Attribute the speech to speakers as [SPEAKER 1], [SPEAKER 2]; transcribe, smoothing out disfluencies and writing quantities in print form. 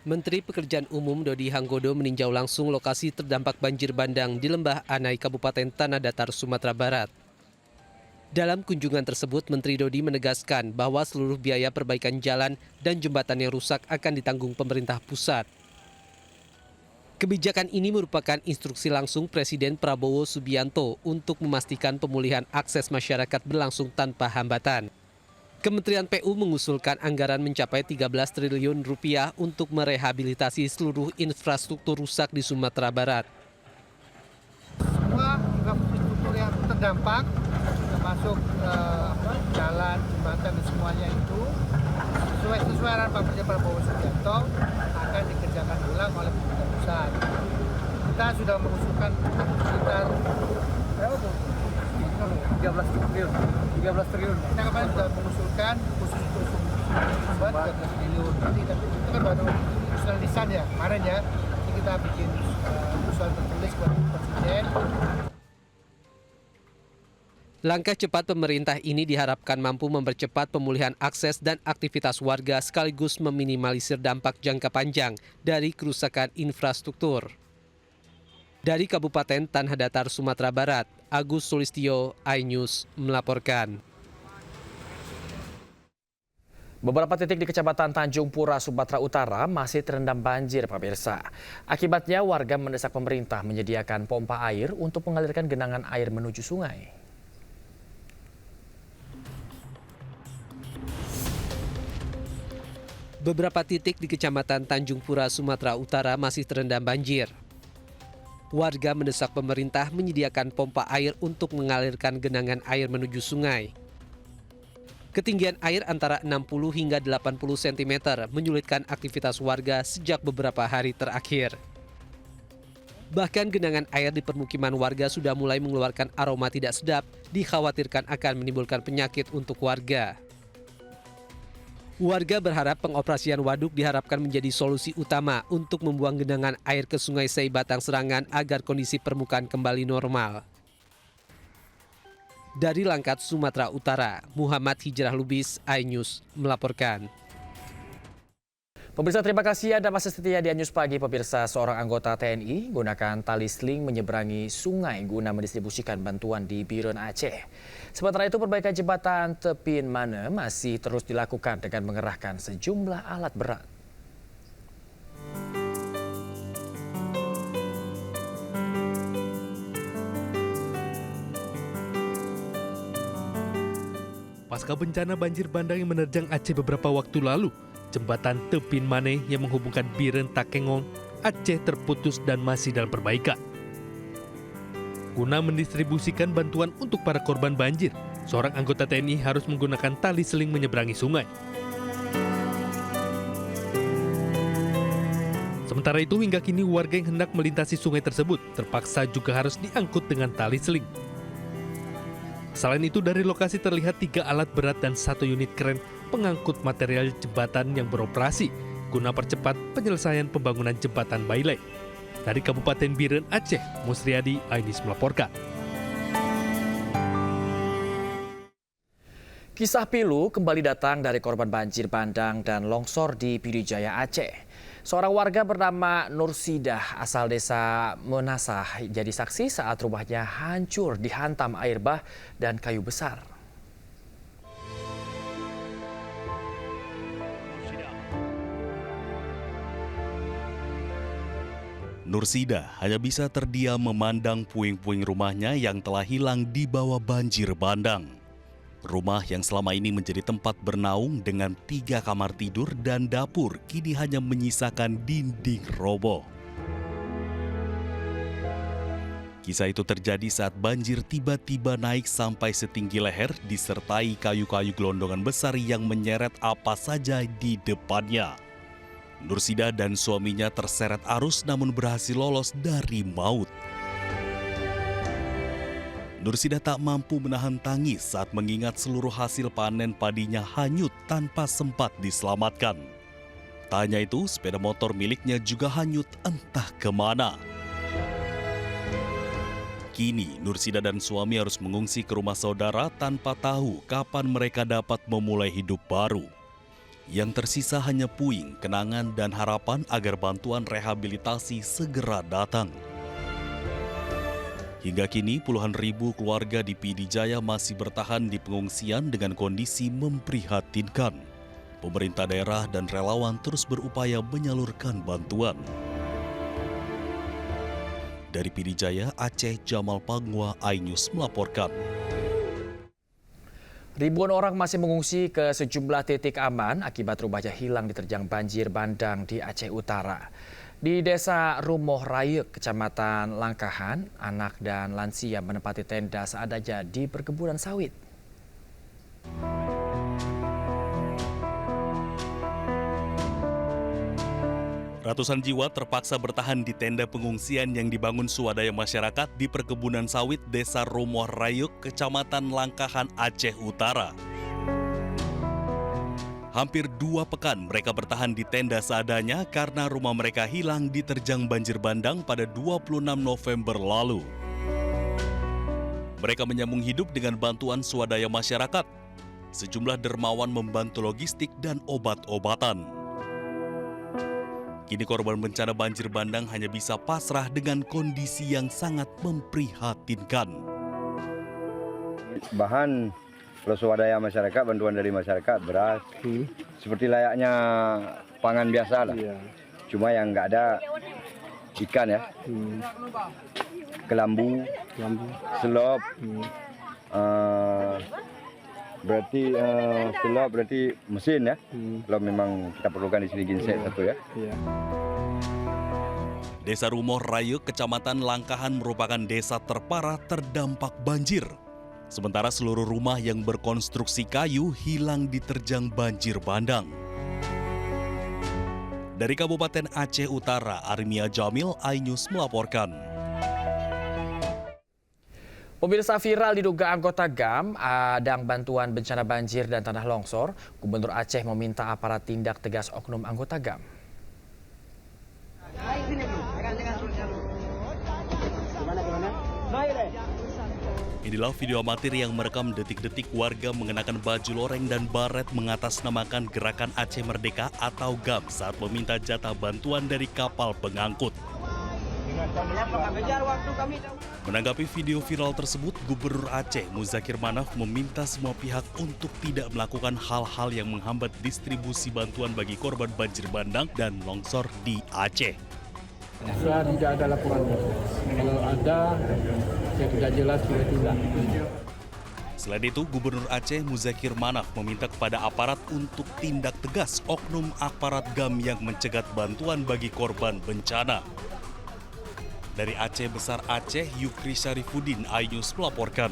[SPEAKER 1] Menteri Pekerjaan Umum Dodi Hanggodo meninjau langsung lokasi terdampak banjir bandang di Lembah Anai, Kabupaten Tanah Datar, Sumatera Barat. Dalam kunjungan tersebut, Menteri Dodi menegaskan bahwa seluruh biaya perbaikan jalan dan jembatan yang rusak akan ditanggung pemerintah pusat. Kebijakan ini merupakan instruksi langsung Presiden Prabowo Subianto untuk memastikan pemulihan akses masyarakat berlangsung tanpa hambatan. Kementerian PU mengusulkan anggaran mencapai 13 triliun rupiah untuk merehabilitasi seluruh infrastruktur rusak di Sumatera Barat.
[SPEAKER 2] Semua infrastruktur yang terdampak, termasuk jalan, jembatan dan semuanya itu sesuai arahan Pak Presiden Prabowo Subianto akan dikerjakan ulang oleh pemerintah pusat. Kita sudah mengusulkan sekitar 13 triliun. Kita kemarin sudah mengusulkan khusus untuk Sumbar 13 triliun. Tapi itu kan baru usulan lisan ya, kemarin ya. Jadi kita bikin usulan tertulis buat Presiden.
[SPEAKER 1] Langkah cepat pemerintah ini diharapkan mampu mempercepat pemulihan akses dan aktivitas warga sekaligus meminimalisir dampak jangka panjang dari kerusakan infrastruktur. Dari Kabupaten Tanah Datar, Sumatera Barat, Agus Sulistyo, iNews melaporkan.
[SPEAKER 3] Beberapa titik di Kecamatan Tanjung Pura, Sumatera Utara masih terendam banjir, pemirsa. Akibatnya warga mendesak pemerintah menyediakan pompa air untuk mengalirkan genangan air menuju sungai.
[SPEAKER 1] Beberapa titik di Kecamatan Tanjung Pura, Sumatera Utara masih terendam banjir. Warga mendesak pemerintah menyediakan pompa air untuk mengalirkan genangan air menuju sungai. Ketinggian air antara 60 hingga 80 cm menyulitkan aktivitas warga sejak beberapa hari terakhir. Bahkan genangan air di permukiman warga sudah mulai mengeluarkan aroma tidak sedap, dikhawatirkan akan menimbulkan penyakit untuk warga. Warga berharap pengoperasian waduk diharapkan menjadi solusi utama untuk membuang genangan air ke Sungai Sei Batang Serangan agar kondisi permukaan kembali normal. Dari Langkat, Sumatera Utara, Muhammad Hijrah Lubis, iNews melaporkan.
[SPEAKER 3] Pemirsa, terima kasih Anda masih setia di iNews Pagi. Pemirsa, seorang anggota TNI gunakan tali seling menyeberangi sungai guna mendistribusikan bantuan di Biren, Aceh. Sementara itu, perbaikan jembatan Tepin Mane masih terus dilakukan dengan mengerahkan sejumlah alat berat.
[SPEAKER 4] Pasca bencana banjir bandang yang menerjang Aceh beberapa waktu lalu, jembatan Tepin Mane yang menghubungkan Biren Takengong, Aceh terputus dan masih dalam perbaikan. Guna mendistribusikan bantuan untuk para korban banjir, seorang anggota TNI harus menggunakan tali seling menyeberangi sungai. Sementara itu, hingga kini warga yang hendak melintasi sungai tersebut terpaksa juga harus diangkut dengan tali seling. Selain itu, dari lokasi terlihat 3 alat berat dan 1 unit kren pengangkut material jembatan yang beroperasi guna percepat penyelesaian pembangunan jembatan Bailey. Dari Kabupaten Biren, Aceh, Musriadi, iNews melaporkan.
[SPEAKER 3] Kisah pilu kembali datang dari korban banjir bandang dan longsor di Pidijaya, Aceh. Seorang warga bernama Nursidah asal desa Menasah jadi saksi saat rumahnya hancur dihantam air bah dan kayu besar.
[SPEAKER 5] Nursidah hanya bisa terdiam memandang puing-puing rumahnya yang telah hilang di bawah banjir bandang. Rumah yang selama ini menjadi tempat bernaung dengan 3 kamar tidur dan dapur kini hanya menyisakan dinding roboh. Kisah itu terjadi saat banjir tiba-tiba naik sampai setinggi leher disertai kayu-kayu gelondongan besar yang menyeret apa saja di depannya. Nursidah dan suaminya terseret arus namun berhasil lolos dari maut. Nursidah tak mampu menahan tangis saat mengingat seluruh hasil panen padinya hanyut tanpa sempat diselamatkan. Tak hanya itu, sepeda motor miliknya juga hanyut entah kemana. Kini, Nursidah dan suami harus mengungsi ke rumah saudara tanpa tahu kapan mereka dapat memulai hidup baru. Yang tersisa hanya puing, kenangan, dan harapan agar bantuan rehabilitasi segera datang. Hingga kini puluhan ribu keluarga di PD Jaya masih bertahan di pengungsian dengan kondisi memprihatinkan. Pemerintah daerah dan relawan terus berupaya menyalurkan bantuan. Dari PD Jaya, Aceh, Jamal Pangwa, iNews melaporkan.
[SPEAKER 3] Ribuan orang masih mengungsi ke sejumlah titik aman akibat rumahnya hilang diterjang banjir bandang di Aceh Utara. Di Desa Rumoh Rayek, Kecamatan Langkahan, anak dan lansia menempati tenda seadanya di perkebunan sawit.
[SPEAKER 5] Ratusan jiwa terpaksa bertahan di tenda pengungsian yang dibangun swadaya masyarakat di perkebunan sawit Desa Rumoh Rayek, Kecamatan Langkahan, Aceh Utara. Hampir 2 pekan mereka bertahan di tenda seadanya karena rumah mereka hilang diterjang banjir bandang pada 26 November lalu. Mereka menyambung hidup dengan bantuan swadaya masyarakat. Sejumlah dermawan membantu logistik dan obat-obatan. Kini korban bencana banjir bandang hanya bisa pasrah dengan kondisi yang sangat memprihatinkan.
[SPEAKER 6] Bahan kalau swadaya masyarakat, bantuan dari masyarakat, beras, seperti layaknya pangan biasa lah. Cuma yang nggak ada ikan ya, kelambu, selop, berarti mesin ya. Kalau memang kita perlukan di sini ginseng satu ya.
[SPEAKER 5] Desa Rumoh Rayek, Kecamatan Langkahan merupakan desa terparah terdampak banjir. Sementara seluruh rumah yang berkonstruksi kayu hilang diterjang banjir bandang. Dari Kabupaten Aceh Utara, Armia Jamil, iNews melaporkan.
[SPEAKER 3] Pemirsa, viral diduga anggota GAM adang bantuan bencana banjir dan tanah longsor. Gubernur Aceh meminta aparat tindak tegas oknum anggota GAM.
[SPEAKER 5] Inilah video amatir yang merekam detik-detik warga mengenakan baju loreng dan baret mengatasnamakan Gerakan Aceh Merdeka atau GAM saat meminta jatah bantuan dari kapal pengangkut. Menanggapi video viral tersebut, Gubernur Aceh Muzakir Manaf meminta semua pihak untuk tidak melakukan hal-hal yang menghambat distribusi bantuan bagi korban banjir bandang dan longsor di Aceh.
[SPEAKER 7] Saya tidak ada laporan. Kalau ada, saya tidak jelas sudah tidak.
[SPEAKER 5] Selain itu, Gubernur Aceh Muzakir Manaf meminta kepada aparat untuk tindak tegas oknum aparat GAM yang mencegat bantuan bagi korban bencana. Dari Aceh Besar Aceh, Yukri Syarifuddin, iNews melaporkan.